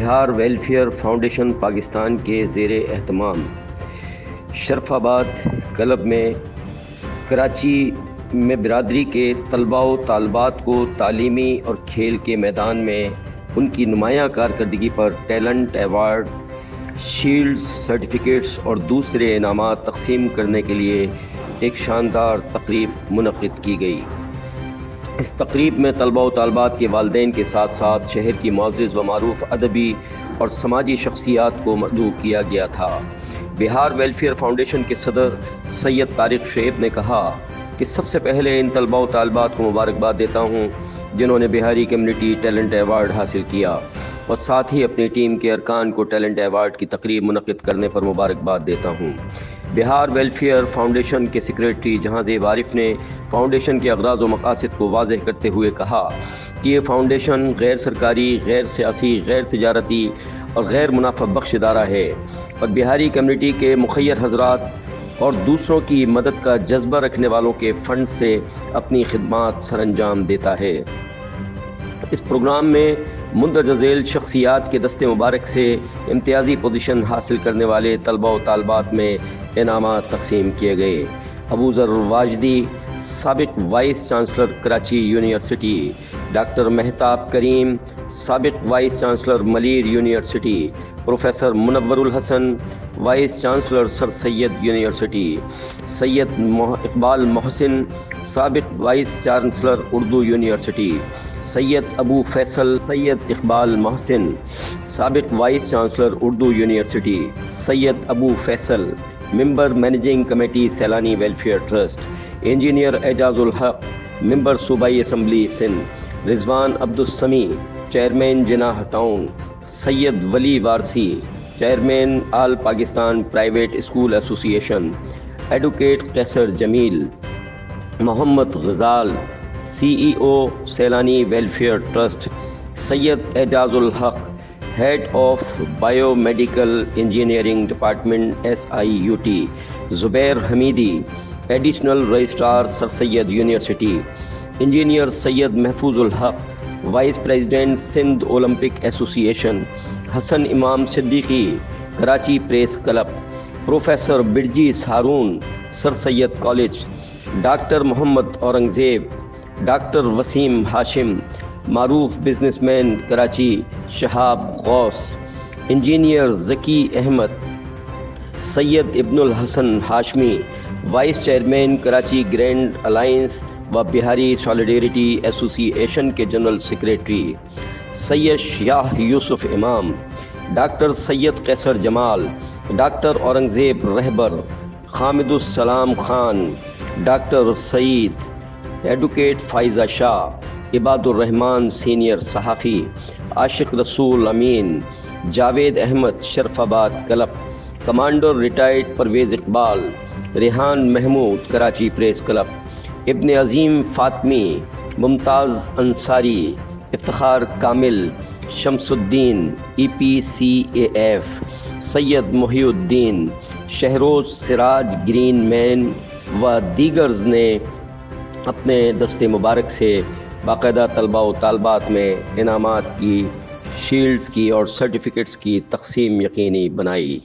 بہار welfare foundation Pakistan کے زیر اہتمام شرف آباد کلب میں کراچی میں برادری کے طلباء و طالبات کو تعلیمی اور کھیل کے میدان میں ان کی نمایاں کارکردگی پر ٹیلنٹ ایوارڈ، شیلڈز، سرٹیفکیٹس اور دوسرے انعامات تقسیم کرنے کے لیے ایک شاندار تقریب منعقد کی گئی۔ اس تقریب میں طلباء و طالبات کے والدین کے ساتھ ساتھ شہر کی معزز و معروف ادبی اور سماجی شخصیات کو مدعو کیا گیا تھا۔ بہار ویلفیئر فاؤنڈیشن کے صدر سید طارق شعیب نے کہا کہ سب سے پہلے ان طلباء و طالبات کو مبارکباد دیتا ہوں جنہوں نے بہاری کمیونٹی ٹیلنٹ ایوارڈ حاصل کیا، اور ساتھ ہی اپنی ٹیم کے ارکان کو ٹیلنٹ ایوارڈ کی تقریب منعقد کرنے پر مبارکباد دیتا ہوں۔ بہار ویلفیئر فاؤنڈیشن کے سیکریٹری جہانزیب عارف نے فاؤنڈیشن کے اغراض و مقاصد کو واضح کرتے ہوئے کہا کہ یہ فاؤنڈیشن غیر سرکاری، غیر سیاسی، غیر تجارتی اور غیر منافع بخش ادارہ ہے اور بہاری کمیونٹی کے مخیر حضرات اور دوسروں کی مدد کا جذبہ رکھنے والوں کے فنڈ سے اپنی خدمات سر انجام دیتا ہے۔ اس پروگرام میں مندرجہ ذیل شخصیات کے دستے مبارک سے امتیازی پوزیشن حاصل کرنے والے طلباء و طالبات میں انعامات تقسیم کیے گئے۔ ابو ذر واجدی، سابق vice chancellor Karachi university, doctor Mehtab Karim, سابق vice chancellor Malir university, professor Munawar ul-Hasan, vice chancellor sir Syed university, Syed Iqbal Mohsin, سابق vice chancellor Urdu university, Syed Abu Faisal Syed Iqbal Mohsin, سابق vice chancellor Urdu university, Syed Abu Faisal, member managing committee Saylani welfare trust, engineer Ejaz ul-Haq, member صوبائی assembly Sindh, Rizwan Abdul Sami, chairman Jinnah town, Syed Wali Warsi, chairman all Pakistan private school association, advocate Qaiser Jamil, Muhammad Ghazal, C E O Saylani welfare trust, Syed Ejaz ul-Haq, head of bio medical engineering department S I U T, Zubair Hamidi, additional registrar sir Syed university, engineer Syed Mahfooz ul-Haq, vice president Sindh Olympic ایسوسی ایشن، Hasan Imam Siddiqui, Karachi press club, professor Barjees Haroon, sir Syed college, doctor Muhammad Aurangzeb, doctor Waseem Hashim, معروف business man Karachi شہاب غوث، engineer ذکی Ahmed, Syed Ibn ul-Hasan Hashmi, vice chairman Karachi grand alliance و بہاری سالیڈیریٹی ایسوسی ایشن کے general secretary, Syed Shah یوسف امام، doctor سید قیصر جمال، doctor Aurangzeb رہبر، حامد السلام Khan, doctor سعید، advocate Faiza شاہ، عباد الرحمن سینئر صحافی، عاشق رسول امین، Javed Ahmed Sharafabad club, commander retired Parvez Iqbal, Rehan Mahmood Karachi press club, Ibn Azeem Fatimi, Mumtaz Ansari, Iftikhar Kamil, Shams Uddin, E P C A F, Syed Mohi Uddin, Shahroz Siraj green مین و دیگرز نے اپنے دست مبارک سے باقاعدہ طلباء و طالبات میں انعامات کی، شیلڈز کی اور سرٹیفکیٹس کی تقسیم یقینی بنائی۔